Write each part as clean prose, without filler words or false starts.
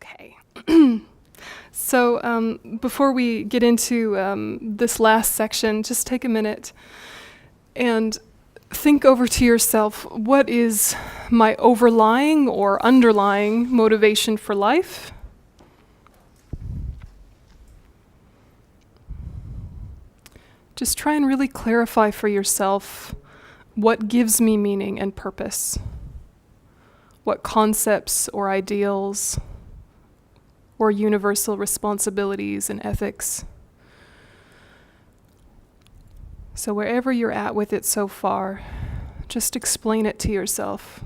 Okay. So before we get into this last section, just take a minute and think over to yourself, what is my overlying or underlying motivation for life? Just try and really clarify for yourself what gives me meaning and purpose. What concepts or ideals or universal responsibilities and ethics. So wherever you're at with it so far, just explain it to yourself.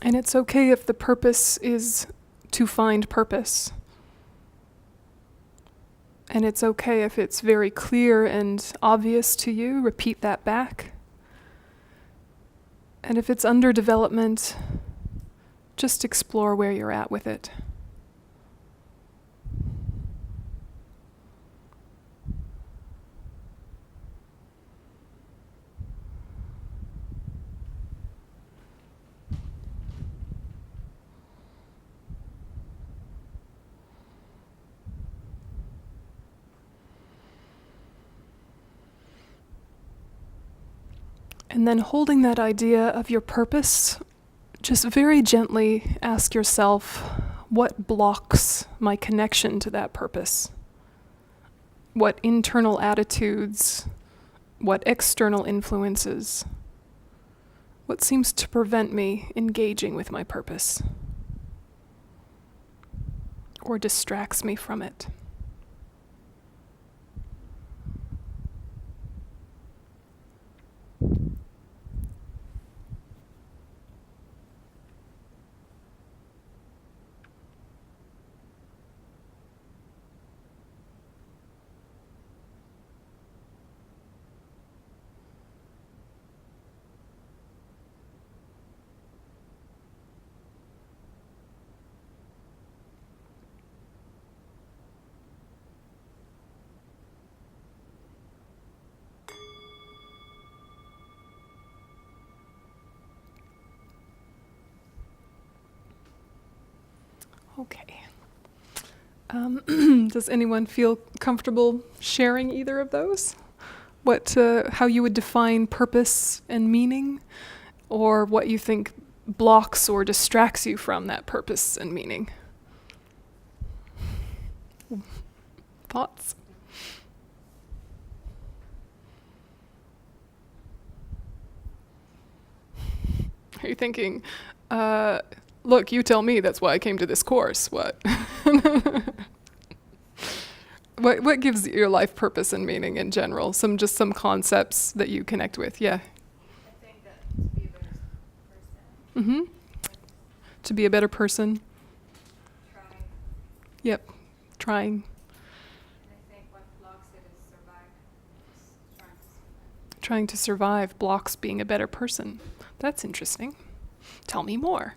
And it's okay if the purpose is to find purpose. And it's okay if it's very clear and obvious to you, repeat that back. And if it's under development, just explore where you're at with it. And then holding that idea of your purpose, just very gently ask yourself, what blocks my connection to that purpose? What internal attitudes, what external influences, what seems to prevent me engaging with my purpose or distracts me from it? Okay. Does anyone feel comfortable sharing either of those? How you would define purpose and meaning, or what you think blocks or distracts you from that purpose and meaning? Thoughts? Are you thinking, look, you tell me, that's why I came to this course. What? What gives your life purpose and meaning in general? Some concepts that you connect with. Yeah. I think that to be a better person. Mm-hmm. To be a better person. Trying. Yep. Trying. And I think what blocks it is Trying to survive blocks being a better person. That's interesting. Tell me more.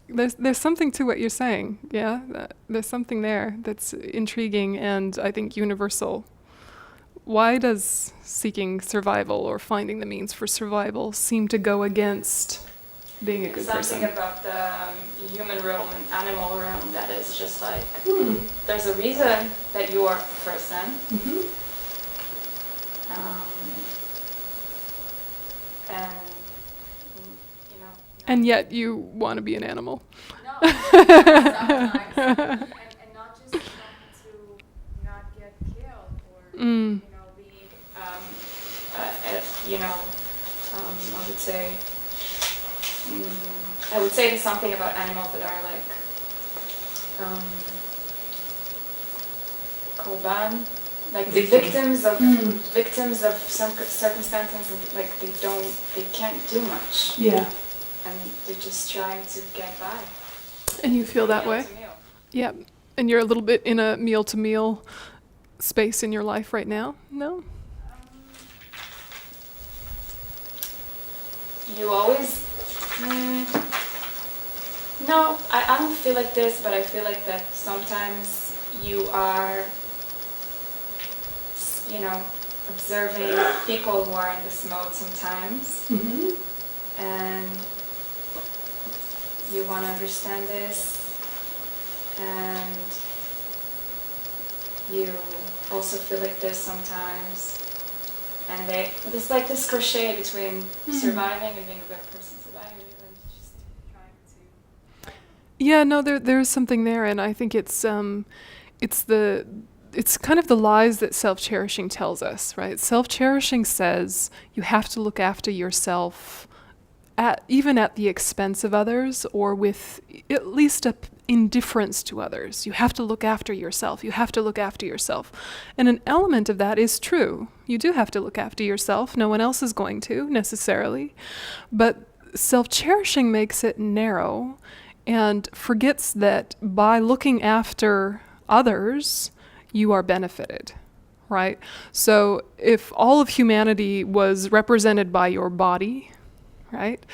There's something to what you're saying, yeah? There's something there that's intriguing and I think universal. Why does seeking survival or finding the means for survival seem to go against being a good person? Something about the human realm and animal realm that is just like, there's a reason that you are a person. Mm-hmm. And you know. And yet you want to be an animal. No, sometimes. And not just trying to not get killed or Mm. be I would say there's something about animals that are like korban, like the victims of some circumstances, and like they can't do much. Yeah. And they're just trying to get by. And you feel that way? Meal to meal. Yep. And you're a little bit in a meal-to-meal space in your life right now? No? You always... no, I don't feel like this, but I feel like that sometimes you are, observing people who are in this mode sometimes. Mm-hmm. And you want to understand this, and you also feel like this sometimes, and there's like this crochet between surviving and being a better person, surviving and just trying to... Yeah, no, there's something there, and I think it's kind of the lies that self-cherishing tells us, right? Self-cherishing says you have to look after yourself even at the expense of others, or with at least a indifference to others. You have to look after yourself. You have to look after yourself. And an element of that is true. You do have to look after yourself. No one else is going to, necessarily. But self-cherishing makes it narrow and forgets that by looking after others, you are benefited, right? So if all of humanity was represented by your body, right?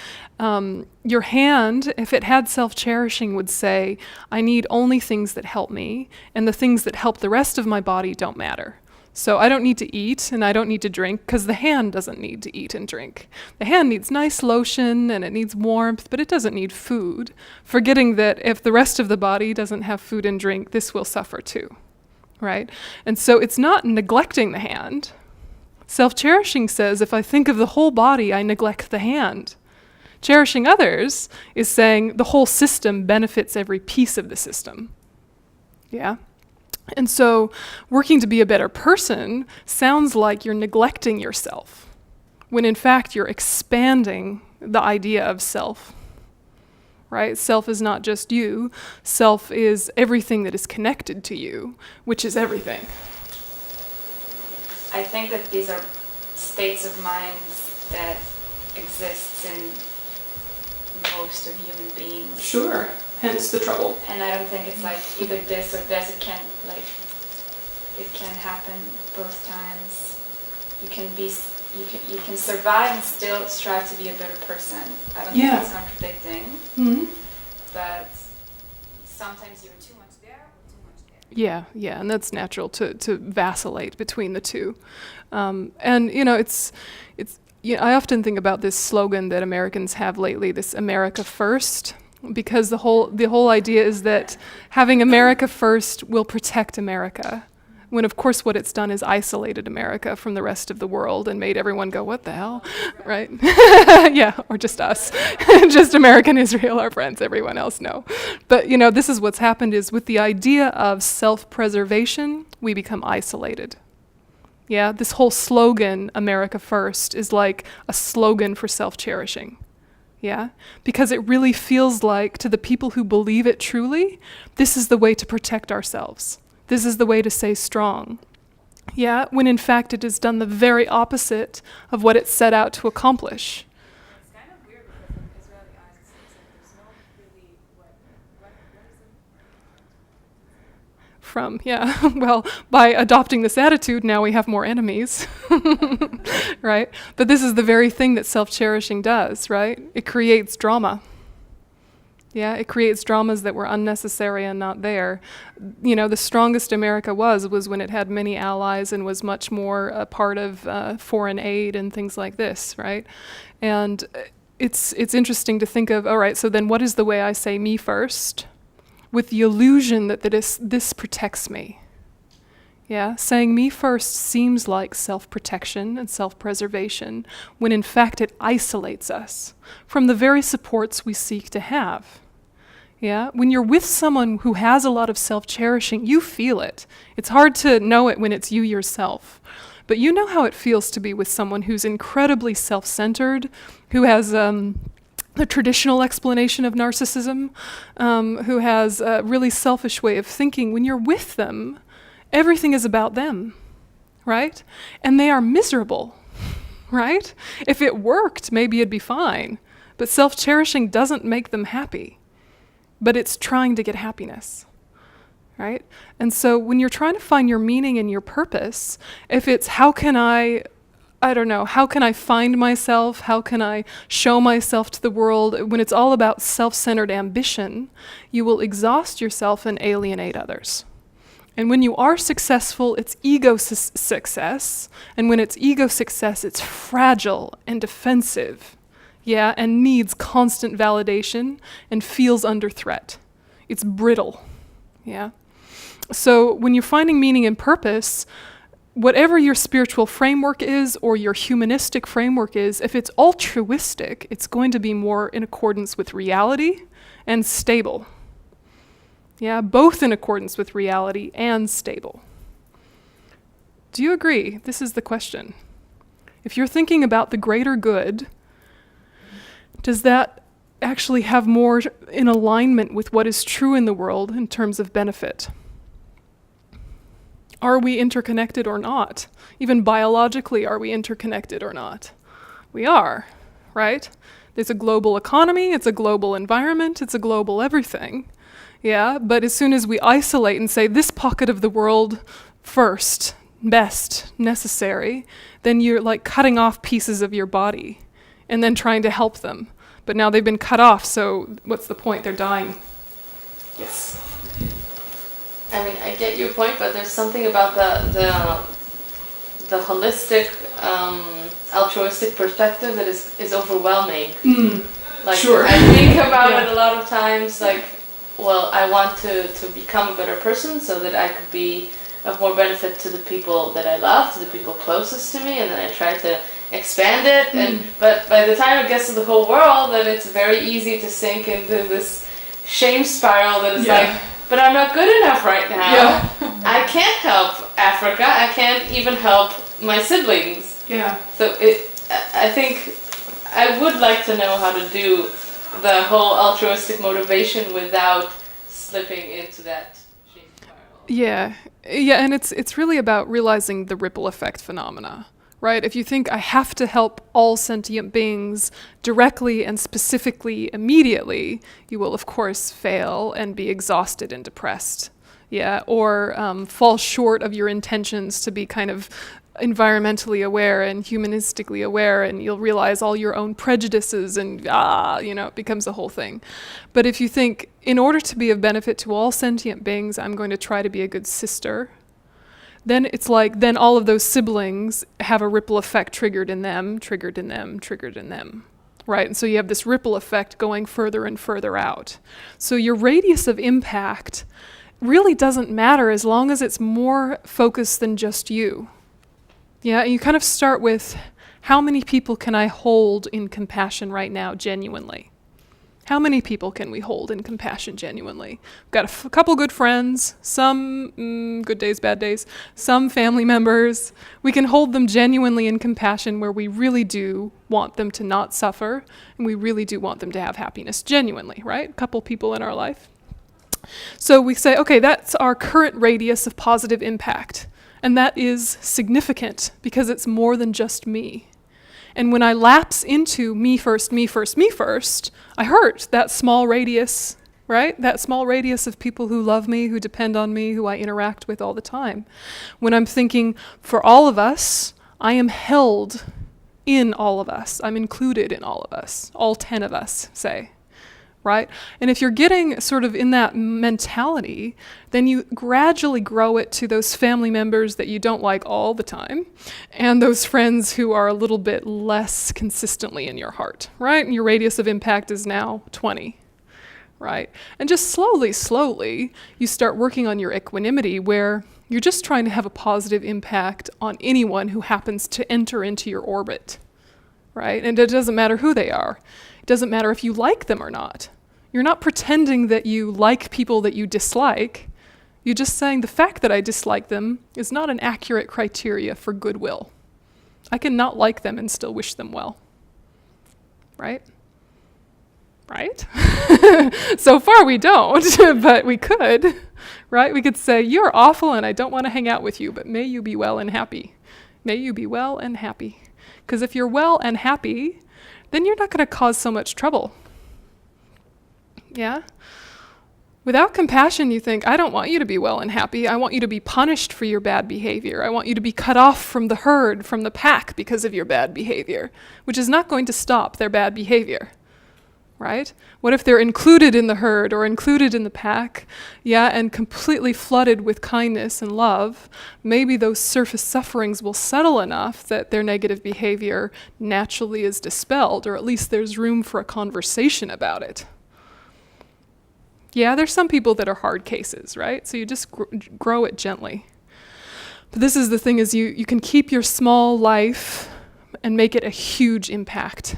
Your hand, if it had self-cherishing, would say, I need only things that help me, and the things that help the rest of my body don't matter. So I don't need to eat and I don't need to drink, because the hand doesn't need to eat and drink. The hand needs nice lotion and it needs warmth, but it doesn't need food, forgetting that if the rest of the body doesn't have food and drink, this will suffer too, right? And so it's not neglecting the hand. Self-cherishing says, if I think of the whole body, I neglect the hand. Cherishing others is saying the whole system benefits every piece of the system. Yeah? And so working to be a better person sounds like you're neglecting yourself, when in fact you're expanding the idea of self. Right? Self is not just you. Self is everything that is connected to you, which is everything. I think that these are states of mind that exist in most of human beings. Sure. Hence the trouble. And I don't think it's like either this or this. It can happen both times. You can survive and still strive to be a better person. I don't think it's contradicting. Mm-hmm. But sometimes you're too much there or too much there. Yeah, and that's natural to vacillate between the two. And it's I often think about this slogan that Americans have lately, this America First, because the whole idea is that having America first will protect America, when of course what it's done is isolated America from the rest of the world and made everyone go, what the hell, right? Yeah, or just us. Just America and Israel, our friends, everyone else, no. But this is what's happened, is with the idea of self-preservation, we become isolated. Yeah, this whole slogan, America First, is like a slogan for self-cherishing. Yeah, because it really feels like, to the people who believe it truly, this is the way to protect ourselves. This is the way to stay strong. Yeah, when in fact it has done the very opposite of what it set out to accomplish. It's kind of weird because from Israeli eyes it seems like there's no really what is it? Well, by adopting this attitude, now we have more enemies, right? But this is the very thing that self-cherishing does, right? It creates drama. Yeah, it creates dramas that were unnecessary and not there. The strongest America was when it had many allies and was much more a part of foreign aid and things like this, right? And it's interesting to think of, all right, so then what is the way I say me first? With the illusion that this protects me. Yeah, saying me first seems like self-protection and self-preservation, when in fact it isolates us from the very supports we seek to have. Yeah, when you're with someone who has a lot of self-cherishing, you feel it. It's hard to know it when it's you yourself. But you know how it feels to be with someone who's incredibly self-centered, who has the traditional explanation of narcissism, who has a really selfish way of thinking. When you're with them, everything is about them, right? And they are miserable, right? If it worked, maybe it'd be fine. But self-cherishing doesn't make them happy. But it's trying to get happiness. right? And so when you're trying to find your meaning and your purpose, if it's how can I find myself? How can I show myself to the world? When it's all about self-centered ambition, you will exhaust yourself and alienate others. And when you are successful, it's ego success. And when it's ego success, it's fragile and defensive, and needs constant validation and feels under threat. It's brittle, So when you're finding meaning and purpose, whatever your spiritual framework is or your humanistic framework is, if it's altruistic, it's going to be more in accordance with reality and stable. Both in accordance with reality and stable. Do you agree? This is the question. If you're thinking about the greater good, does that actually have more in alignment with what is true in the world in terms of benefit? Are we interconnected or not? Even biologically, are we interconnected or not? We are, right? There's a global economy, it's a global environment, it's a global everything. But as soon as we isolate and say this pocket of the world first, best, necessary, then you're like cutting off pieces of your body and then trying to help them. But now they've been cut off, so what's the point? They're dying. Yes. I mean, I get your point, but there's something about the holistic, altruistic perspective that is overwhelming. Sure. I think about it a lot of times, I want to become a better person so that I could be of more benefit to the people that I love, to the people closest to me, and then I try to expand it. But by the time it gets to the whole world, then it's very easy to sink into this shame spiral that is but I'm not good enough right now. I can't help Africa. I can't even help my siblings. So I think I would like to know how to do the whole altruistic motivation without slipping into that shame spiral. And it's really about realizing the ripple effect phenomena, right? If you think I have to help all sentient beings directly and specifically immediately, you will of course fail and be exhausted and depressed, or fall short of your intentions to be kind of environmentally aware and humanistically aware, and you'll realize all your own prejudices and it becomes a whole thing. But if you think, in order to be of benefit to all sentient beings, I'm going to try to be a good sister, then it's like, then all of those siblings have a ripple effect triggered in them, right? And so you have this ripple effect going further and further out. So your radius of impact really doesn't matter as long as it's more focused than just you. You kind of start with, how many people can I hold in compassion right now genuinely? How many people can we hold in compassion genuinely? We've got a couple good friends, some good days, bad days, some family members. We can hold them genuinely in compassion where we really do want them to not suffer, and we really do want them to have happiness genuinely, right? A couple people in our life. So we say, okay, that's our current radius of positive impact. And that is significant because it's more than just me. And when I lapse into me first, I hurt that small radius, right? That small radius of people who love me, who depend on me, who I interact with all the time. When I'm thinking, for all of us, I am held in all of us. I'm included in all of us, all 10 of us, say. Right? And if you're getting sort of in that mentality, then you gradually grow it to those family members that you don't like all the time, and those friends who are a little bit less consistently in your heart, right? And your radius of impact is now 20, right? And just slowly, you start working on your equanimity where you're just trying to have a positive impact on anyone who happens to enter into your orbit, right? And it doesn't matter who they are. It doesn't matter if you like them or not. You're not pretending that you like people that you dislike. You're just saying the fact that I dislike them is not an accurate criteria for goodwill. I can not like them and still wish them well. Right? Right? So far we don't, but we could. Right? We could say, you're awful and I don't want to hang out with you, but may you be well and happy. May you be well and happy. Because if you're well and happy, then you're not going to cause so much trouble. Without compassion, you think, I don't want you to be well and happy. I want you to be punished for your bad behavior. I want you to be cut off from the herd, from the pack because of your bad behavior, which is not going to stop their bad behavior, right? What if they're included in the herd or included in the pack, and completely flooded with kindness and love? Maybe those surface sufferings will settle enough that their negative behavior naturally is dispelled, or at least there's room for a conversation about it. Yeah, there's some people that are hard cases, right? So you just grow it gently. But this is the thing, is you can keep your small life and make it a huge impact.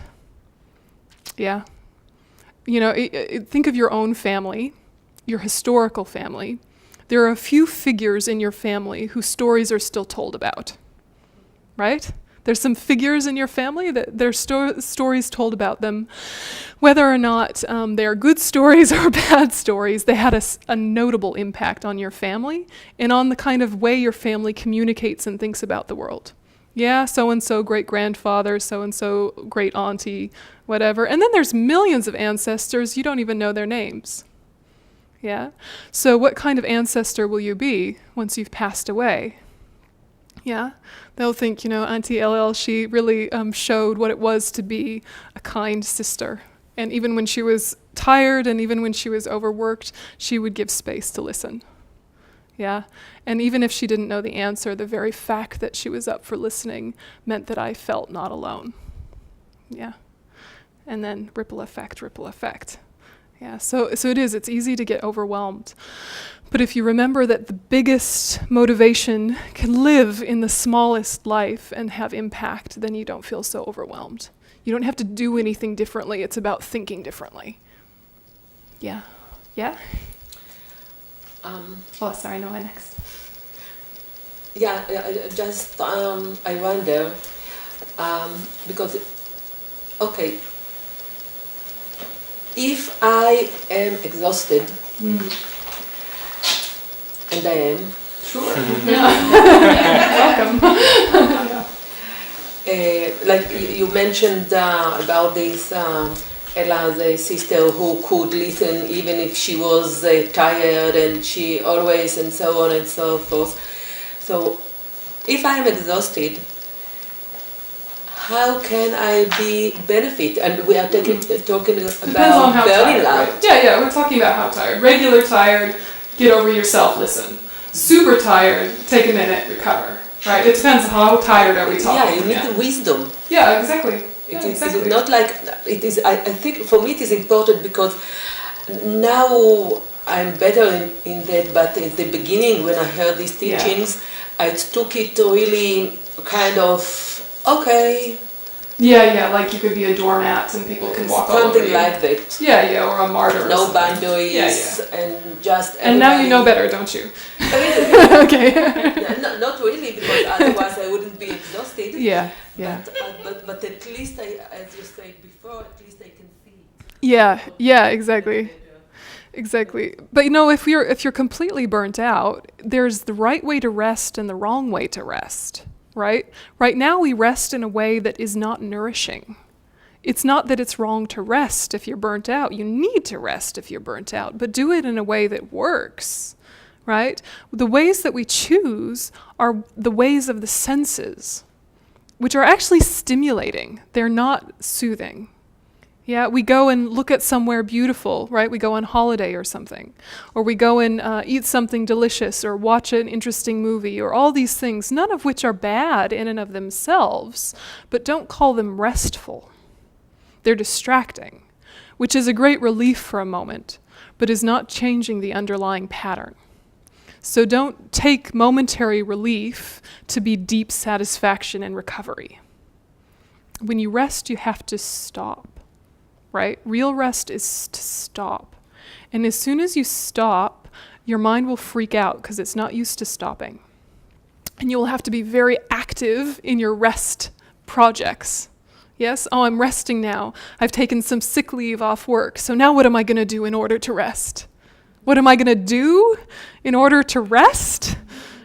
Yeah. Think of your own family, your historical family. There are a few figures in your family whose stories are still told about, right? There's some figures in your family that there's stories told about them. Whether or not they are good stories or bad stories, they had a notable impact on your family and on the kind of way your family communicates and thinks about the world. Yeah, so-and-so great-grandfather, so-and-so great-auntie, whatever. And then there's millions of ancestors, you don't even know their names. Yeah? So what kind of ancestor will you be once you've passed away? Yeah? They'll think, Auntie LL, she really showed what it was to be a kind sister. And even when she was tired and even when she was overworked, she would give space to listen. Yeah? And even if she didn't know the answer, the very fact that she was up for listening meant that I felt not alone. Yeah? And then ripple effect. Yeah, so it's easy to get overwhelmed. But if you remember that the biggest motivation can live in the smallest life and have impact, then you don't feel so overwhelmed. You don't have to do anything differently. It's about thinking differently. Yeah? Yeah? Sorry, Noah, next. Yeah, I wonder, because, okay, if I am exhausted, and I am. Sure. Welcome. Like you mentioned about this Ella, the sister who could listen even if she was tired, and she always, and so on and so forth. So if I am exhausted, how can I be benefit? And we are talking Depends on how tired, right? Yeah, we're talking about how tired. Regular tired, get over yourself, listen. Super tired, take a minute, recover. Right? It depends how tired are we talking. Yeah, you need the wisdom. Yeah, exactly. It is not like it is. I think for me it is important because now I'm better in that. But in the beginning, when I heard these teachings, I took it really kind of okay. Yeah, like you could be a doormat and people can walk all over you. Something like that. Yeah, or a martyr. No boundaries and just. And now you know better, don't you? Okay. Not really, because otherwise I wouldn't be exhausted. Yeah. But at least, as you said before, at least I can see. Yeah, exactly. Exactly. But if you're completely burnt out, there's the right way to rest and the wrong way to rest. Right? Right now we rest in a way that is not nourishing. It's not that it's wrong to rest if you're burnt out. You need to rest if you're burnt out, but do it in a way that works. Right? The ways that we choose are the ways of the senses, which are actually stimulating. They're not soothing. Yeah, we go and look at somewhere beautiful, right? We go on holiday or something. Or we go and eat something delicious or watch an interesting movie or all these things, none of which are bad in and of themselves, but don't call them restful. They're distracting, which is a great relief for a moment, but is not changing the underlying pattern. So don't take momentary relief to be deep satisfaction and recovery. When you rest, you have to stop. Right? Real rest is to stop. And as soon as you stop, your mind will freak out because it's not used to stopping. And you will have to be very active in your rest projects. Yes? Oh, I'm resting now. I've taken some sick leave off work. So now what am I going to do in order to rest? What am I going to do in order to rest?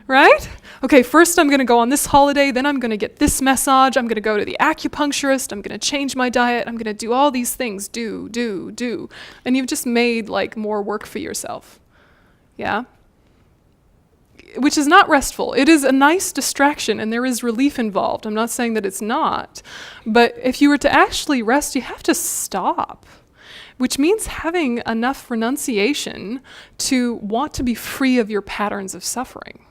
Right? okay, first I'm going to go on this holiday, then I'm going to get this massage, I'm going to go to the acupuncturist, I'm going to change my diet, I'm going to do all these things, do. And you've just made like more work for yourself. Yeah? Which is not restful. It is a nice distraction and there is relief involved. I'm not saying that it's not. But if you were to actually rest, you have to stop. Which means having enough renunciation to want to be free of your patterns of suffering.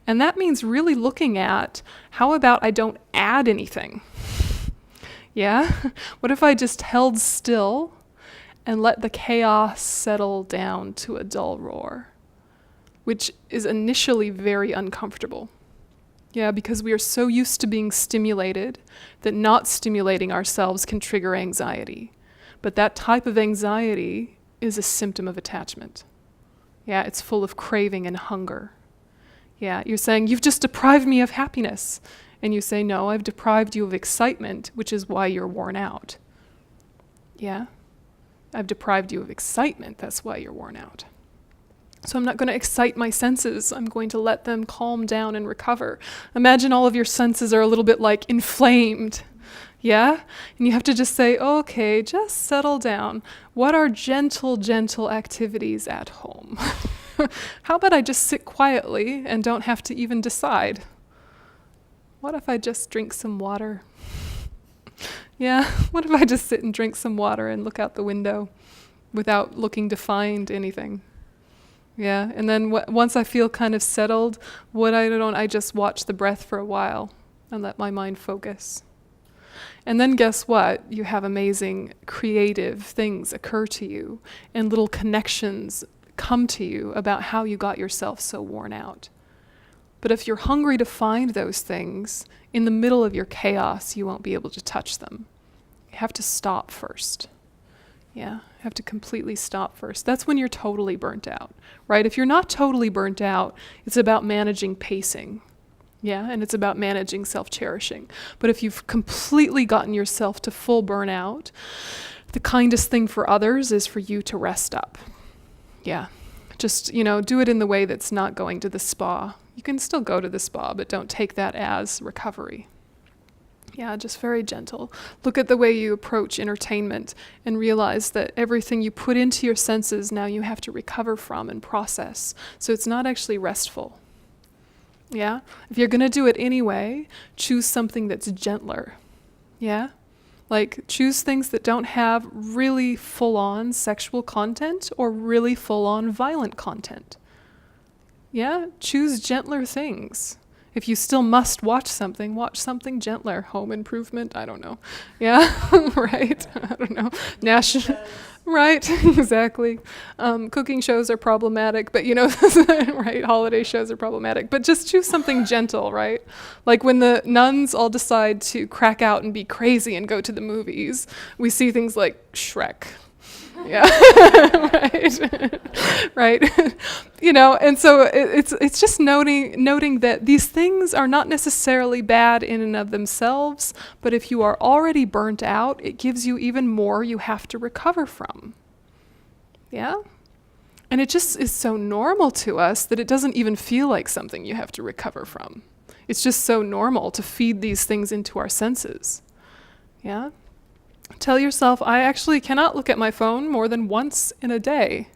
And that means really looking at, how about I don't add anything? Yeah? What if I just held still and let the chaos settle down to a dull roar? Which is initially very uncomfortable. Yeah, because we are so used to being stimulated that not stimulating ourselves can trigger anxiety. But that type of anxiety is a symptom of attachment. Yeah, it's full of craving and hunger. Yeah, you're saying, you've just deprived me of happiness. And you say, no, I've deprived you of excitement, which is why you're worn out. Yeah, I've deprived you of excitement, that's why you're worn out. So I'm not going to excite my senses. I'm going to let them calm down and recover. Imagine all of your senses are a little bit like inflamed. Yeah? And you have to just say, okay, just settle down. What are gentle activities at home? How about I just sit quietly and don't have to even decide? What if I just drink some water? Yeah? What if I just sit and drink some water and look out the window without looking to find anything? Yeah, and then once I feel kind of settled, I just watch the breath for a while and let my mind focus. And then guess what? You have amazing creative things occur to you and little connections come to you about how you got yourself so worn out. But if you're hungry to find those things, in the middle of your chaos, you won't be able to touch them. You have to stop first. Yeah, you have to completely stop first. That's when you're totally burnt out, right? If you're not totally burnt out, it's about managing pacing. Yeah, and it's about managing self-cherishing. But if you've completely gotten yourself to full burnout, the kindest thing for others is for you to rest up. Yeah, just, do it in the way that's not going to the spa. You can still go to the spa, but don't take that as recovery. Yeah, just very gentle. Look at the way you approach entertainment and realize that everything you put into your senses now you have to recover from and process. So it's not actually restful. Yeah? If you're going to do it anyway, choose something that's gentler. Yeah? Like, choose things that don't have really full-on sexual content or really full-on violent content. Yeah? Choose gentler things. If you still must watch something gentler. Home Improvement, I don't know. Yeah? Right? I don't know. National... Right, exactly. Cooking shows are problematic, but right, holiday shows are problematic. But just choose something gentle, right? Like when the nuns all decide to crack out and be crazy and go to the movies, we see things like Shrek. Yeah, right, right. And so it's just noting that these things are not necessarily bad in and of themselves, but if you are already burnt out, it gives you even more you have to recover from. Yeah? And it just is so normal to us that it doesn't even feel like something you have to recover from. It's just so normal to feed these things into our senses. Yeah? Tell yourself, I actually cannot look at my phone more than once in a day.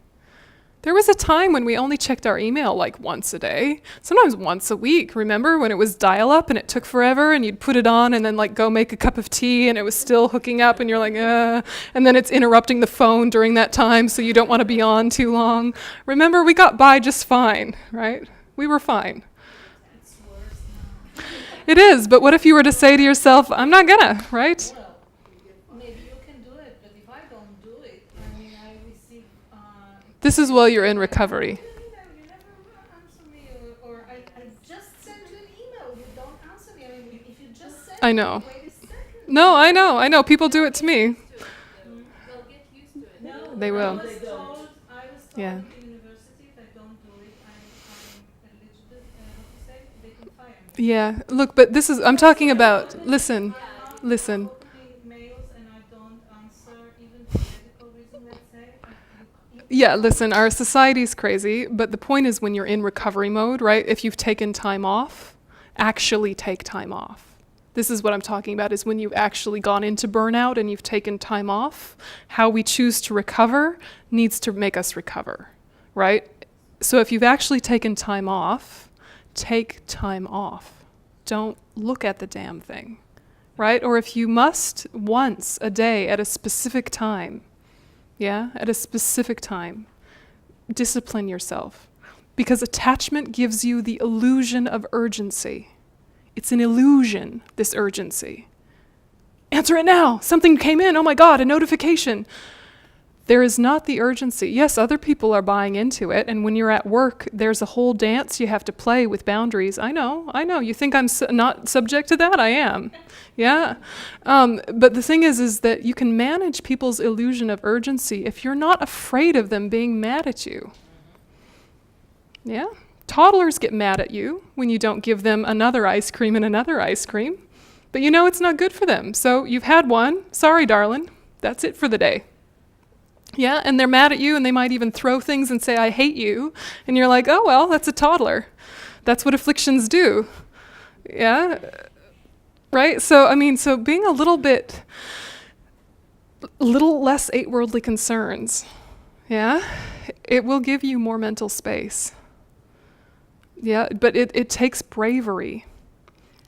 There was a time when we only checked our email like once a day, sometimes once a week. Remember when it was dial-up and it took forever and you'd put it on and then like go make a cup of tea and it was still hooking up and you're like, and then it's interrupting the phone during that time so you don't want to be on too long. Remember, we got by just fine, right? We were fine. It's worse now. It is, but what if you were to say to yourself, I'm not gonna, right? Maybe you can do it, but if I don't do it, I receive... This is while you're in recovery. You never answer me, or I just send you an email, you don't answer me. If you just send I know. wait a second. No, I know. People do it to me. They'll get used to it. No, They will. I was told Yeah. in university if I don't do it, I'm eligible, they can fire me. Yeah, look, but I'm talking about, listen. Opening mails and I don't answer, even for medical reason, let's say. If Yeah, listen, our society's crazy, but the point is when you're in recovery mode, right? If you've taken time off, actually take time off. This is what I'm talking about, is when you've actually gone into burnout and you've taken time off, how we choose to recover needs to make us recover, right? So if you've actually taken time off, take time off. Don't look at the damn thing, right? Or if you must, once a day at a specific time, at a specific time, discipline yourself. Because attachment gives you the illusion of urgency. It's an illusion, this urgency. Answer it now. Something came in. Oh my God, a notification. There is not the urgency. Yes, other people are buying into it. And when you're at work, there's a whole dance you have to play with boundaries. I know. You think I'm not subject to that? I am. Yeah. But the thing is that you can manage people's illusion of urgency if you're not afraid of them being mad at you. Yeah. Toddlers get mad at you when you don't give them another ice cream and another ice cream. But you know it's not good for them. So you've had one. Sorry, darling. That's it for the day. Yeah, and they're mad at you, and they might even throw things and say, I hate you. And you're like, oh, well, that's a toddler. That's what afflictions do. Yeah, right? So being a little less ate worldly concerns, it will give you more mental space. Yeah, but it takes bravery.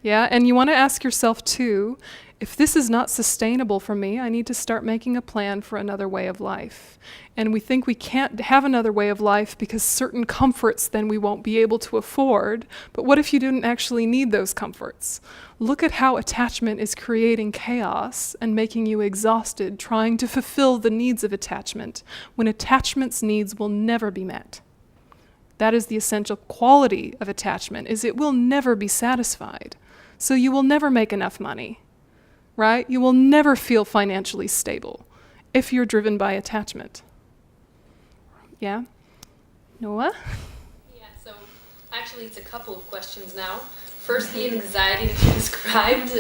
Yeah, and you want to ask yourself, too, if this is not sustainable for me, I need to start making a plan for another way of life. And we think we can't have another way of life because certain comforts then we won't be able to afford. But what if you didn't actually need those comforts? Look at how attachment is creating chaos and making you exhausted trying to fulfill the needs of attachment, when attachment's needs will never be met. That is the essential quality of attachment, is it will never be satisfied. So you will never make enough money. Right? You will never feel financially stable if you're driven by attachment. Yeah? Noah? Yeah, so actually it's a couple of questions now. First, the anxiety that you described.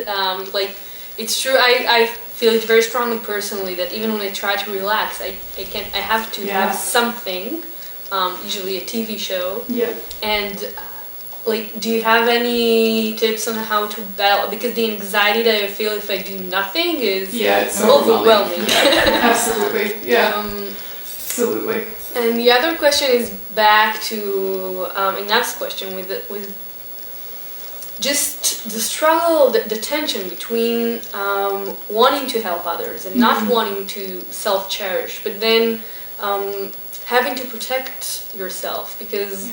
It's true, I feel it very strongly personally that even when I try to relax, I have to have something, usually a TV show. Yeah. And do you have any tips on how to balance? Because the anxiety that I feel if I do nothing is it's overwhelming. Yeah, absolutely. Yeah. Absolutely. And the other question is back to Inaf's question with just the struggle, the tension between wanting to help others and not wanting to self-cherish, but then having to protect yourself, because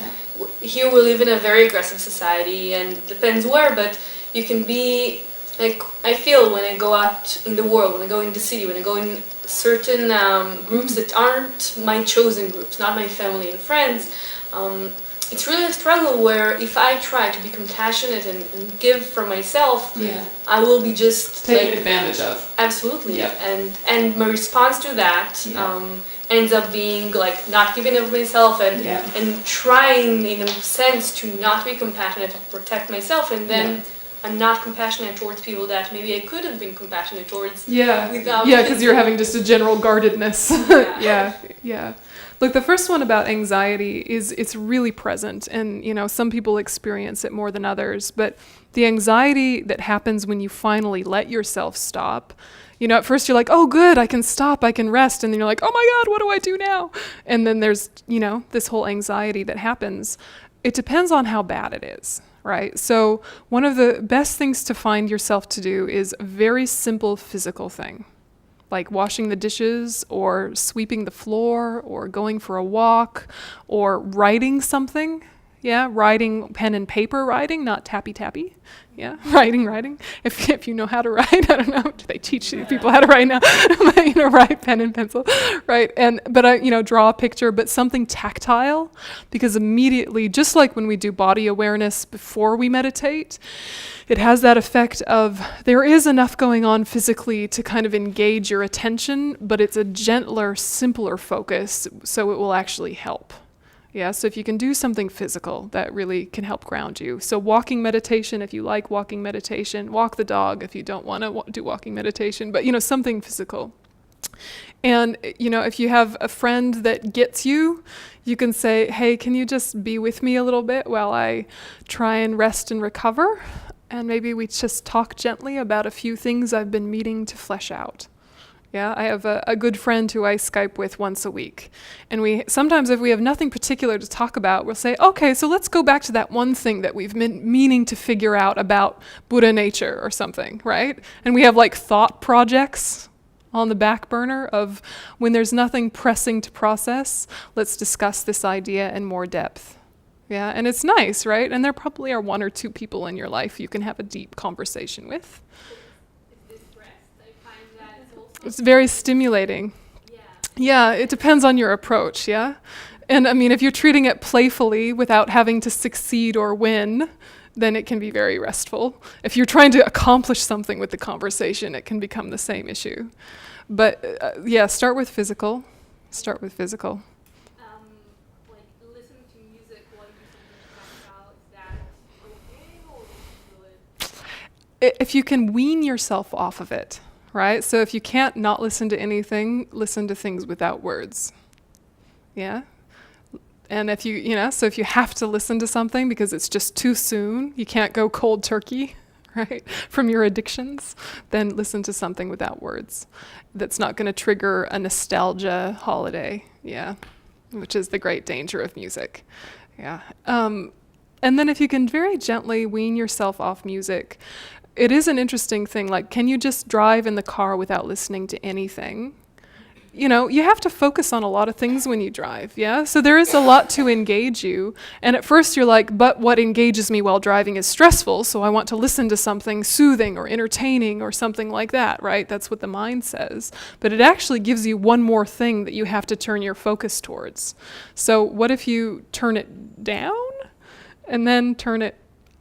here we live in a very aggressive society, and depends where, but you can be, I feel when I go out in the world, when I go in the city, when I go in certain groups that aren't my chosen groups, not my family and friends, it's really a struggle where if I try to be compassionate and give from myself, I will be just taken advantage of. Absolutely. Yeah. And my response to that ends up being not giving of myself and trying in a sense to not be compassionate, to protect myself, and then I'm not compassionate towards people that maybe I could have been compassionate towards. Because you're having just a general guardedness. Yeah. Look, the first one about anxiety is it's really present, and some people experience it more than others, but the anxiety that happens when you finally let yourself stop, at first you're like, oh good, I can stop, I can rest, and then you're like, oh my God, what do I do now? And then there's, this whole anxiety that happens. It depends on how bad it is, right? So one of the best things to find yourself to do is a very simple physical thing, like washing the dishes or sweeping the floor or going for a walk or writing something. Writing, pen and paper writing, not tappy. Writing. If you know how to write, I don't know, do they teach people how to write now? But, write pen and pencil, right? But draw a picture, but something tactile, because immediately, just like when we do body awareness before we meditate, it has that effect of there is enough going on physically to kind of engage your attention, but it's a gentler, simpler focus, so it will actually help. Yeah, so if you can do something physical, that really can help ground you. So walking meditation, if you like walking meditation, walk the dog if you don't want to do walking meditation, but something physical. And, you know, if you have a friend that gets you, you can say, hey, can you just be with me a little bit while I try and rest and recover? And maybe we just talk gently about a few things I've been meaning to flesh out. Yeah, I have a good friend who I Skype with once a week. And we sometimes, if we have nothing particular to talk about, we'll say, okay, so let's go back to that one thing that we've been meaning to figure out about Buddha nature or something, right? And we have like thought projects on the back burner of when there's nothing pressing to process, let's discuss this idea in more depth. Yeah, and it's nice, right? And there probably are one or two people in your life you can have a deep conversation with. It's very stimulating. Yeah, it depends on your approach, yeah? And I mean, if you're treating it playfully without having to succeed or win, then it can be very restful. If you're trying to accomplish something with the conversation, it can become the same issue. But yeah, start with physical. Start with physical. Like listening to music while you're about, is that okay, or do you do it? If you can wean yourself off of it, right? So if you can't not listen to anything, listen to things without words. Yeah? And if so if you have to listen to something because it's just too soon, you can't go cold turkey, right, from your addictions, then listen to something without words. That's not going to trigger a nostalgia holiday, yeah, which is the great danger of music, yeah. And then if you can very gently wean yourself off music, it is an interesting thing, like, can you just drive in the car without listening to anything? You know, you have to focus on a lot of things when you drive, yeah? So there is a lot to engage you. And at first you're like, but what engages me while driving is stressful, so I want to listen to something soothing or entertaining or something like that, right? That's what the mind says. But it actually gives you one more thing that you have to turn your focus towards. So what if you turn it down and then turn it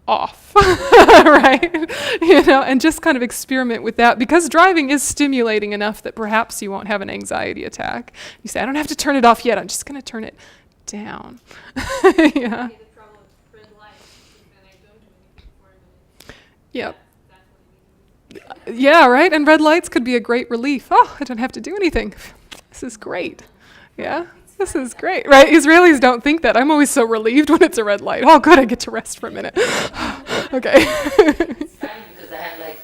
off, right? You know, and just kind of experiment with that, because driving is stimulating enough that perhaps you won't have an anxiety attack. You say, I don't have to turn it off yet, I'm just going to turn it down. Yeah. Yep. Yeah, right? And red lights could be a great relief. Oh, I don't have to do anything. This is great. Yeah. This is great, right? Israelis don't think that. I'm always so relieved when it's a red light. Oh, good, I get to rest for a minute. Okay. It's funny because I have like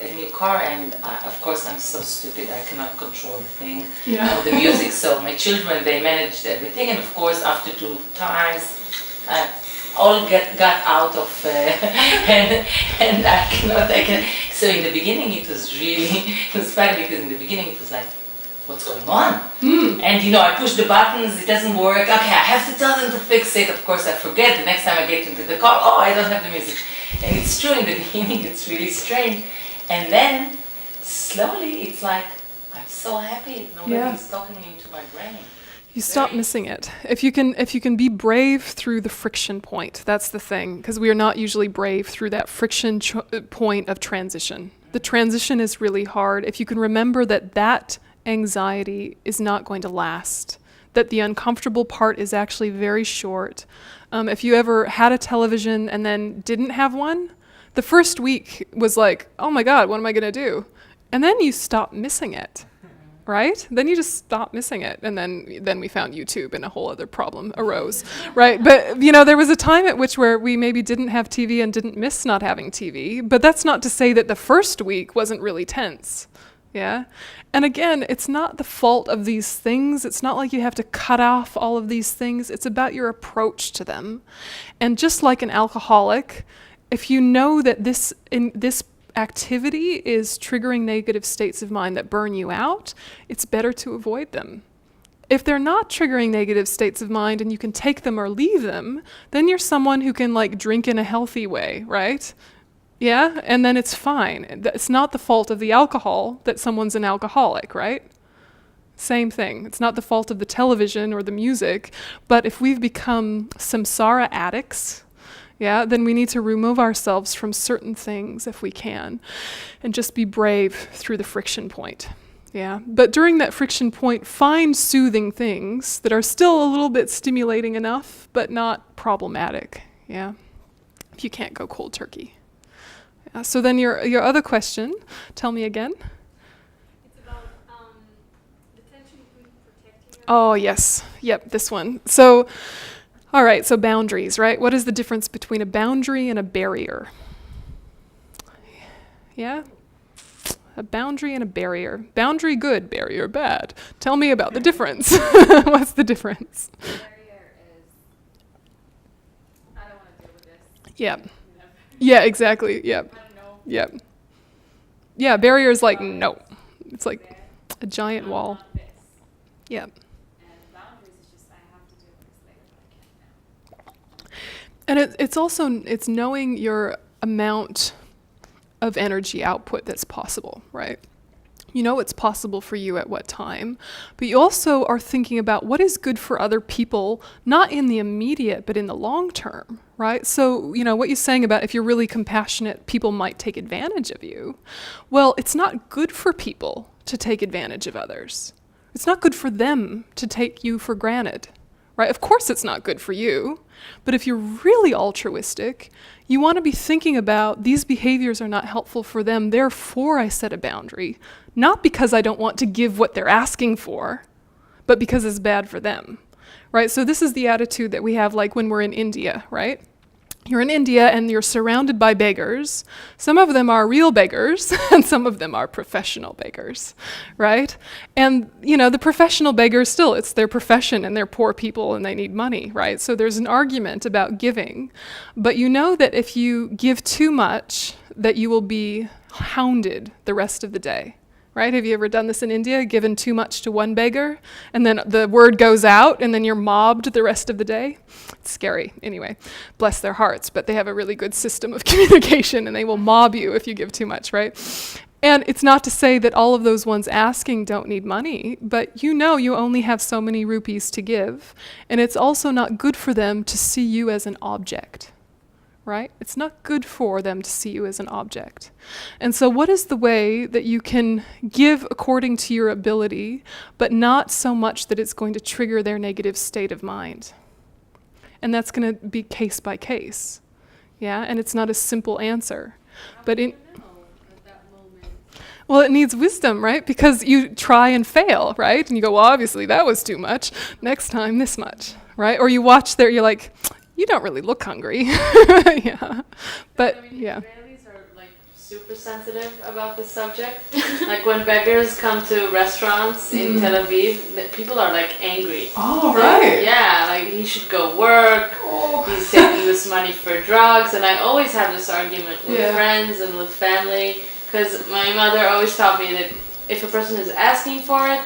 a new car, and of course I'm so stupid. I cannot control the thing, Yeah. the music. So my children, they managed everything, and of course after 2 times, all got out of, and I cannot. So in the beginning it was funny because in the beginning it was like, what's going on? And I push the buttons, it doesn't work. Okay, I have to tell them to fix it. Of course I forget. The next time I get into the car, oh, I don't have the music. And it's true, in the beginning it's really strange. And then slowly it's like, I'm so happy nobody's talking into my brain. You stop missing it. If you can be brave through the friction point, that's the thing, because we are not usually brave through that friction point of transition. The transition is really hard. If you can remember that anxiety is not going to last, that the uncomfortable part is actually very short. If you ever had a television and then didn't have one, the first week was like, oh my God, what am I going to do? And then you stop missing it, right? Then you just stop missing it. And then we found YouTube and a whole other problem arose, right? But, there was a time at which where we maybe didn't have TV and didn't miss not having TV. But that's not to say that the first week wasn't really tense. Yeah. And again, it's not the fault of these things. It's not like you have to cut off all of these things. It's about your approach to them. And just like an alcoholic, if you know that this activity is triggering negative states of mind that burn you out, it's better to avoid them. If they're not triggering negative states of mind and you can take them or leave them, then you're someone who can drink in a healthy way, right? Yeah, and then it's fine. It's not the fault of the alcohol that someone's an alcoholic, right? Same thing. It's not the fault of the television or the music, but if we've become samsara addicts, yeah, then we need to remove ourselves from certain things if we can, and just be brave through the friction point. Yeah, but during that friction point, find soothing things that are still a little bit stimulating enough, but not problematic. Yeah, if you can't go cold turkey. So then your other question, tell me again. It's about Oh, yes. Yep, this one. So, all right, so boundaries, right? What is the difference between a boundary and a barrier? Yeah? A boundary and a barrier. Boundary good, barrier bad. Tell me about the difference. What's the difference? Barrier is, I don't want to deal with this. Yep. Yeah, exactly. Yep. I don't know. Yep. Yeah, barrier is like no. It's like a giant wall. I want this. Yep. And boundaries is just, I have to deal with this later, but I can't now. And it's also, it's knowing your amount of energy output that's possible, right? You know what's possible for you at what time, but you also are thinking about what is good for other people, not in the immediate, but in the long term, right? So, you know, what you're saying about if you're really compassionate, people might take advantage of you. Well, it's not good for people to take advantage of others. It's not good for them to take you for granted, right? Of course it's not good for you, but if you're really altruistic, you want to be thinking about these behaviors are not helpful for them, therefore I set a boundary, not because I don't want to give what they're asking for, but because it's bad for them, right? So this is the attitude that we have like when we're in India, right? You're in India and you're surrounded by beggars. Some of them are real beggars and some of them are professional beggars, right? And, you know, the professional beggars still, it's their profession and they're poor people and they need money, right? So there's an argument about giving. But you know that if you give too much, that you will be hounded the rest of the day. Right? Have you ever done this in India? Given too much to one beggar, and then the word goes out, and then you're mobbed the rest of the day? It's scary. Anyway, bless their hearts, but they have a really good system of communication, and they will mob you if you give too much, right? And it's not to say that all of those ones asking don't need money, but you know you only have so many rupees to give, and it's also not good for them to see you as an object. Right? It's not good for them to see you as an object. And so what is the way that you can give according to your ability, but not so much that it's going to trigger their negative state of mind? And that's going to be case by case. Yeah? And it's not a simple answer. But well, it needs wisdom, right? Because you try and fail, right? And you go, well, obviously that was too much. Next time, this much, right? Or you watch there, you're like, you don't really look hungry. Yeah. But, I mean, yeah. Israelis are like super sensitive about this subject. Like when beggars come to restaurants in Tel Aviv, people are like angry. Oh, right. Yeah, like he should go work. He's taking this money for drugs. And I always have this argument with friends and with family because my mother always taught me that if a person is asking for it,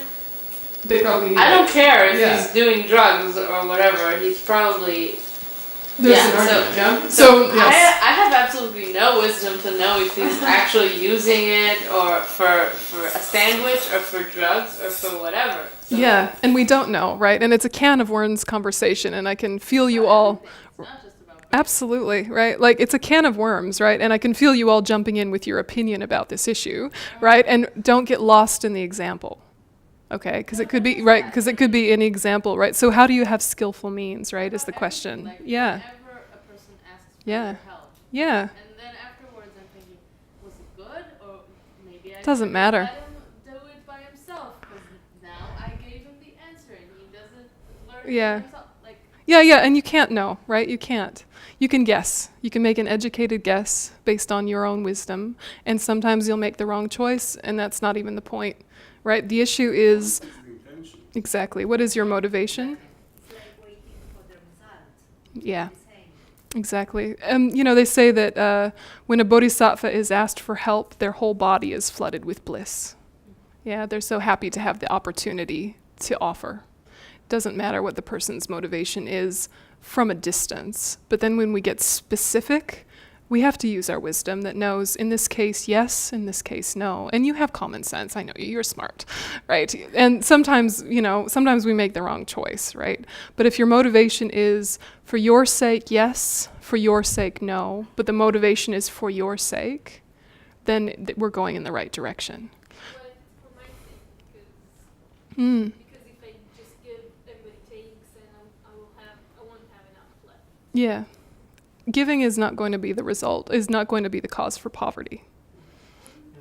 They probably I don't care if he's doing drugs or whatever. He's probably... There's an argument, So, yes. I have absolutely no wisdom to know if he's actually using it or for a sandwich or for drugs or for whatever. So Yeah, and we don't know, right? And it's a can of worms conversation, and I can feel you all... it's not just about Absolutely, right? Like, it's a can of worms, right? And I can feel you all jumping in with your opinion about this issue, right? And don't get lost in the example. Okay, because it could be, right, because it could be any example, right? So how do you have skillful means, right, is the question. Like, Yeah, whenever a person asks for Yeah. your help, yeah, and then afterwards I'm thinking, was it good or maybe I Doesn't could matter. let him do it by himself because now I gave him the answer and he doesn't learn Yeah. it himself. Like, yeah, and you can't know, right? You can't. You can guess. You can make an educated guess based on your own wisdom, and sometimes you'll make the wrong choice, and that's not even the point, right? The issue is, exactly, what is your motivation? It's like waiting for the result. Yeah. Same. Exactly. You know, they say that when a bodhisattva is asked for help, their whole body is flooded with bliss. Yeah, they're so happy to have the opportunity to offer. Doesn't matter what the person's motivation is from a distance. But then when we get specific, we have to use our wisdom that knows, in this case, yes, in this case, no. And you have common sense. I know you're smart, right? And sometimes, you know, sometimes we make the wrong choice, right? But if your motivation is for your sake, yes, for your sake, no, but the motivation is for your sake, then we're going in the right direction. But it's for my sake Mm. because if I just give everybody takes and I won't have enough left. Yeah. Giving is not going to be the result, is not going to be the cause for poverty.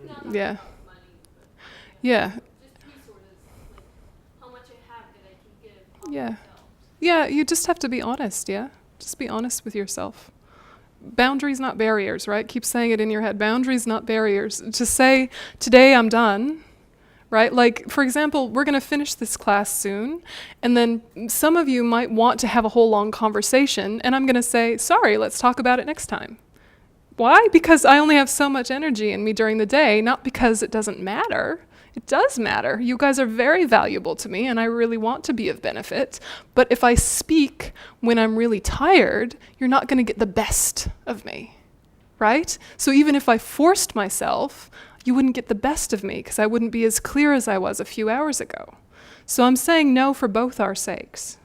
Not Yeah. about money, but Yeah. just resources, like how much I have that I can Yeah. Yeah, you just have to be honest, yeah? Just be honest with yourself. Boundaries, not barriers, right? Keep saying it in your head. Boundaries, not barriers. To say, today I'm done, right? Like, for example, we're going to finish this class soon, and then some of you might want to have a whole long conversation, and I'm going to say, sorry, let's talk about it next time. Why? Because I only have so much energy in me during the day, not because it doesn't matter. It does matter. You guys are very valuable to me, and I really want to be of benefit. But if I speak when I'm really tired, you're not going to get the best of me, right? So even if I forced myself, you wouldn't get the best of me because I wouldn't be as clear as I was a few hours ago. So I'm saying no for both our sakes.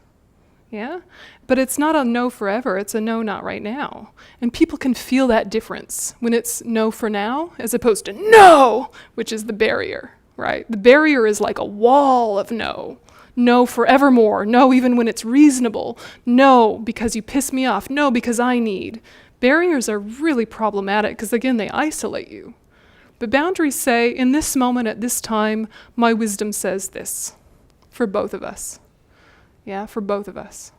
Yeah? But it's not a no forever, it's a no not right now. And people can feel that difference when it's no for now as opposed to no, which is the barrier, right? The barrier is like a wall of no. No forevermore. No even when it's reasonable. No because you piss me off. No because I need. Barriers are really problematic because again, they isolate you. But boundaries say, in this moment at this time, my wisdom says this. For both of us. Yeah, for both of us.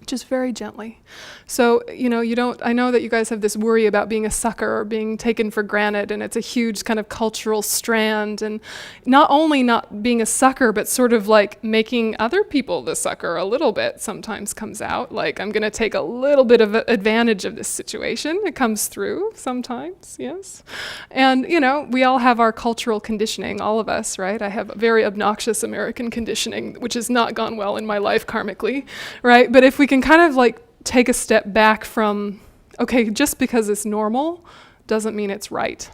Just very gently. So, I know that you guys have this worry about being a sucker or being taken for granted, and it's a huge kind of cultural strand, and not only not being a sucker, but sort of like making other people the sucker a little bit sometimes comes out. Like, I'm going to take a little bit of advantage of this situation. It comes through sometimes, yes. And, we all have our cultural conditioning, all of us, right? I have very obnoxious American conditioning, which has not gone well in my life karmically, right? But if we can kind of like take a step back from, okay, just because it's normal doesn't mean it's right.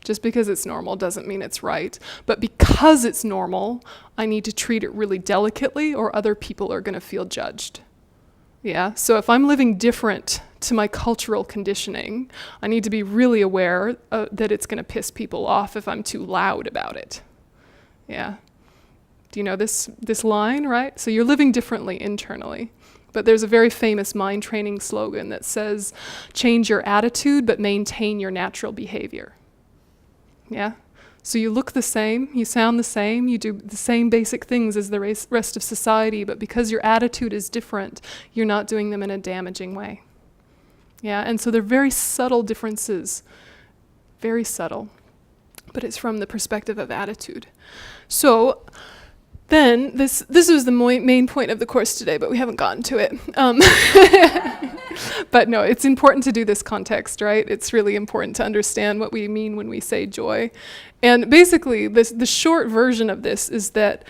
Just because it's normal doesn't mean it's right. But because it's normal, I need to treat it really delicately or other people are going to feel judged. Yeah, so if I'm living different to my cultural conditioning, I need to be really aware that it's going to piss people off if I'm too loud about it. Yeah. Do you know this line, right? So you're living differently internally. But there's a very famous mind training slogan that says, change your attitude, but maintain your natural behavior. Yeah? So you look the same, you sound the same, you do the same basic things as the rest of society, but because your attitude is different, you're not doing them in a damaging way. Yeah, and so they're very subtle differences. Very subtle. But it's from the perspective of attitude. So then, this was the main point of the course today, but we haven't gotten to it. But no, it's important to do this context, right? It's really important to understand what we mean when we say joy. And basically, the short version of this is that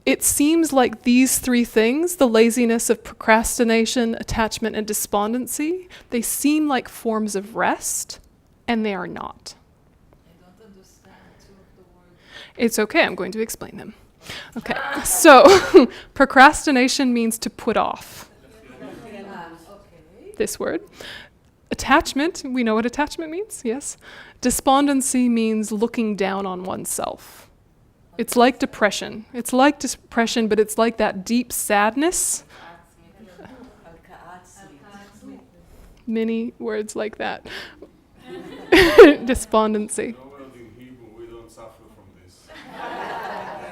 it seems like these three things, the laziness of procrastination, attachment, and despondency, they seem like forms of rest, and they are not. I don't understand two of the words. It's okay, I'm going to explain them. Okay, so procrastination means to put off. This word. Attachment, we know what attachment means, yes. Despondency means looking down on oneself. It's like depression. It's like depression, but it's like that deep sadness. Many words like that. Despondency.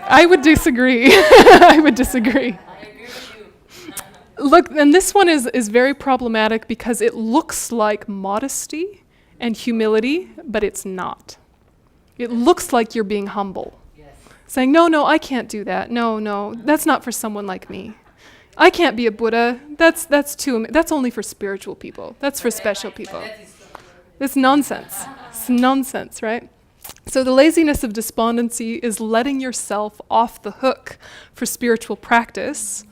I would disagree. I would disagree. I agree with you. Look, and this one is very problematic because it looks like modesty and humility, but it's not. It looks like you're being humble. Yes. Saying, no, I can't do that. No, that's not for someone like me. I can't be a Buddha. That's only for spiritual people. That's for special people. It's nonsense. It's nonsense, right? So the laziness of despondency is letting yourself off the hook for spiritual practice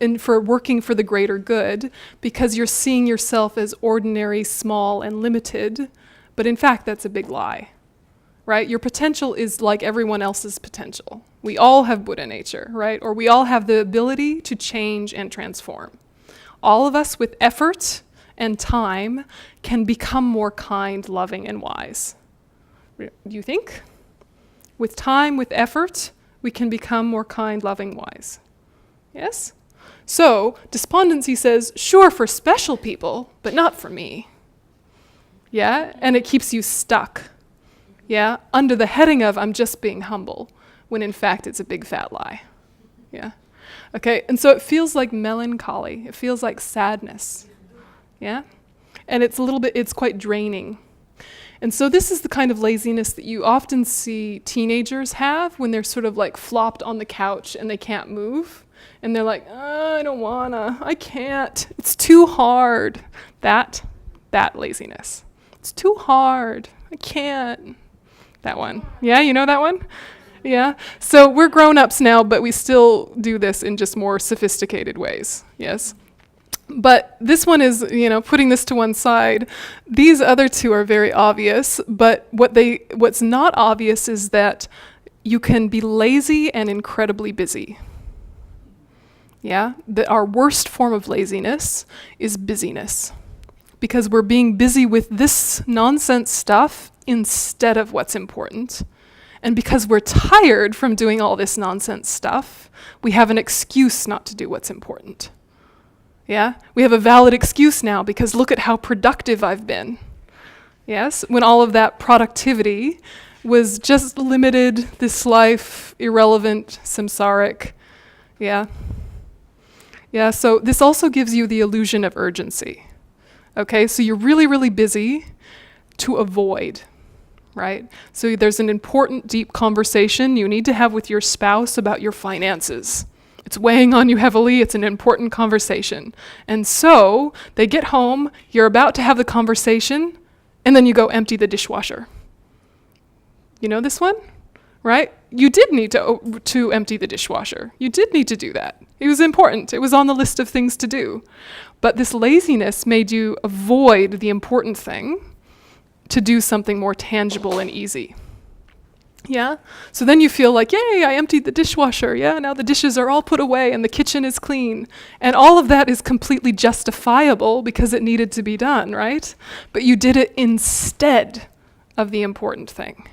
and for working for the greater good because you're seeing yourself as ordinary, small, and limited. But in fact, that's a big lie, right? Your potential is like everyone else's potential. We all have Buddha nature, right? Or we all have the ability to change and transform. All of us with effort and time can become more kind, loving, and wise. Do you think? With time, with effort, we can become more kind, loving, wise. Yes? So, despondency says, sure, for special people, but not for me. Yeah? And it keeps you stuck. Yeah? Under the heading of, I'm just being humble, when in fact it's a big fat lie. Yeah? Okay, and so it feels like melancholy. It feels like sadness. Yeah? And it's quite draining. And so this is the kind of laziness that you often see teenagers have when they're sort of like flopped on the couch and they can't move. And they're like, I don't wanna, I can't, it's too hard. That laziness. It's too hard, I can't. That one. Yeah, you know that one? Yeah. So we're grown-ups now, but we still do this in just more sophisticated ways. Yes. But this one is, putting this to one side. These other two are very obvious, but what's not obvious is that you can be lazy and incredibly busy. Yeah? Our worst form of laziness is busyness, because we're being busy with this nonsense stuff instead of what's important. And because we're tired from doing all this nonsense stuff, we have an excuse not to do what's important. Yeah? We have a valid excuse now because look at how productive I've been. Yes? When all of that productivity was just limited, this life, irrelevant, samsaric. Yeah? Yeah, so this also gives you the illusion of urgency. Okay, so you're really, really busy to avoid. Right? So there's an important, deep conversation you need to have with your spouse about your finances. It's weighing on you heavily. It's an important conversation. And so they get home, you're about to have the conversation, and then you go empty the dishwasher. You know this one? Right? You did need to empty the dishwasher. You did need to do that. It was important. It was on the list of things to do. But this laziness made you avoid the important thing to do something more tangible and easy. Yeah? So then you feel like, yay, I emptied the dishwasher. Yeah, now the dishes are all put away and the kitchen is clean. And all of that is completely justifiable because it needed to be done, right? But you did it instead of the important thing.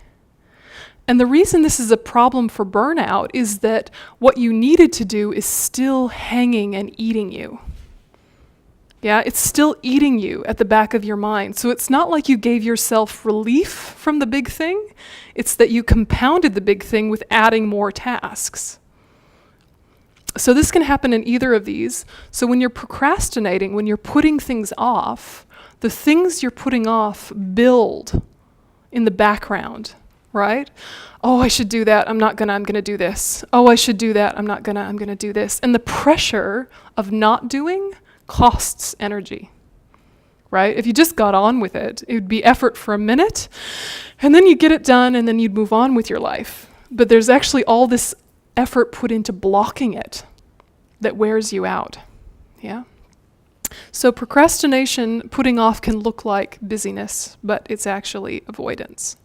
And the reason this is a problem for burnout is that what you needed to do is still hanging and eating you. Yeah, it's still eating you at the back of your mind. So it's not like you gave yourself relief from the big thing. It's that you compounded the big thing with adding more tasks. So this can happen in either of these. So when you're procrastinating, when you're putting things off, the things you're putting off build in the background, right? Oh, I should do that. I'm gonna do this. Oh, I should do that. I'm gonna do this. And the pressure of not doing costs energy, right? If you just got on with it, it would be effort for a minute, and then you get it done, and then you'd move on with your life. But there's actually all this effort put into blocking it that wears you out, yeah? So procrastination, putting off, can look like busyness, but it's actually avoidance.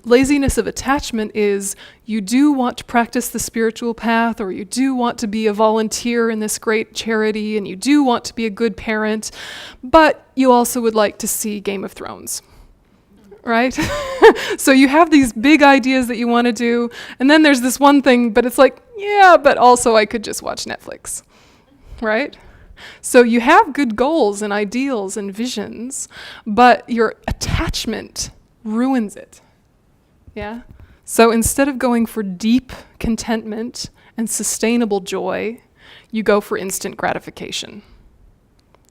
Laziness of attachment is you do want to practice the spiritual path, or you do want to be a volunteer in this great charity, and you do want to be a good parent, but you also would like to see Game of Thrones, right? So you have these big ideas that you want to do, and then there's this one thing, but it's like, yeah, but also I could just watch Netflix, right? So you have good goals and ideals and visions, but your attachment ruins it. Yeah? So instead of going for deep contentment and sustainable joy, you go for instant gratification.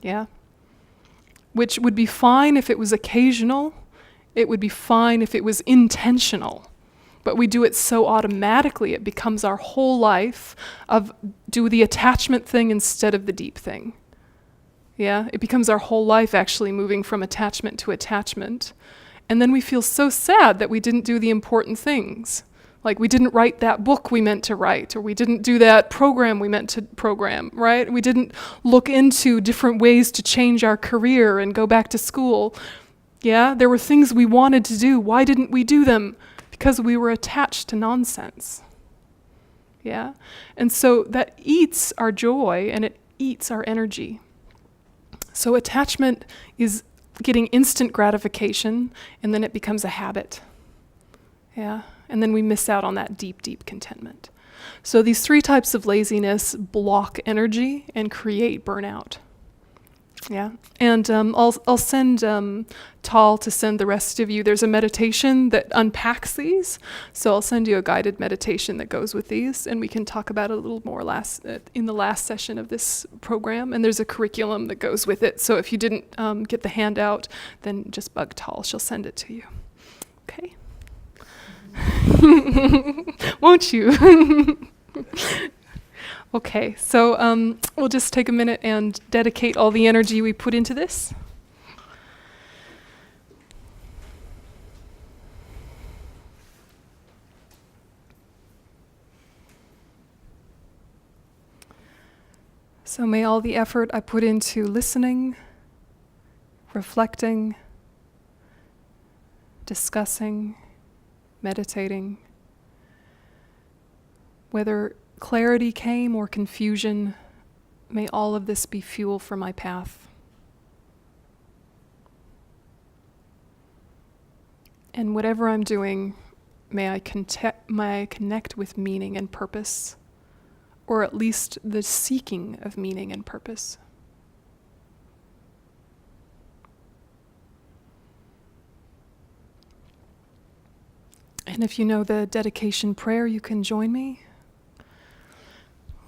Yeah? Which would be fine if it was occasional. It would be fine if it was intentional. But we do it so automatically, it becomes our whole life of do the attachment thing instead of the deep thing. Yeah? It becomes our whole life actually moving from attachment to attachment. And then we feel so sad that we didn't do the important things. Like we didn't write that book we meant to write, or we didn't do that program we meant to program, right? We didn't look into different ways to change our career and go back to school. Yeah, there were things we wanted to do. Why didn't we do them? Because we were attached to nonsense. Yeah? And so that eats our joy and it eats our energy. So attachment is getting instant gratification, and then it becomes a habit. Yeah, and then we miss out on that deep, deep contentment. So these three types of laziness block energy and create burnout. Yeah, and I'll send Tal to send the rest of you. There's a meditation that unpacks these, so I'll send you a guided meditation that goes with these, and we can talk about it a little more in the last session of this program. And there's a curriculum that goes with it. So if you didn't get the handout, then just bug Tal. She'll send it to you. Okay. Won't you? Okay, so we'll just take a minute and dedicate all the energy we put into this. So may all the effort I put into listening, reflecting, discussing, meditating, whether clarity came or confusion, may all of this be fuel for my path. And whatever I'm doing, may I connect with meaning and purpose, or at least the seeking of meaning and purpose. And if you know the dedication prayer, you can join me.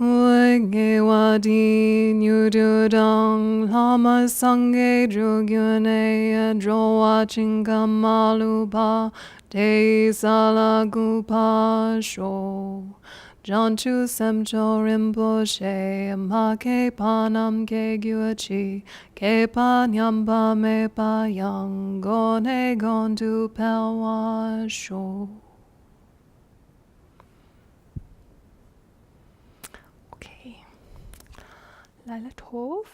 Ge wadi nyudu dang lama sangye drugyune drowa chinkamalupa de salagupa sho janchu semcho rinpoche ma ke panam ke gyuachi ke panyamba me pa yang gone gondu pelwa sho. Laila Tov.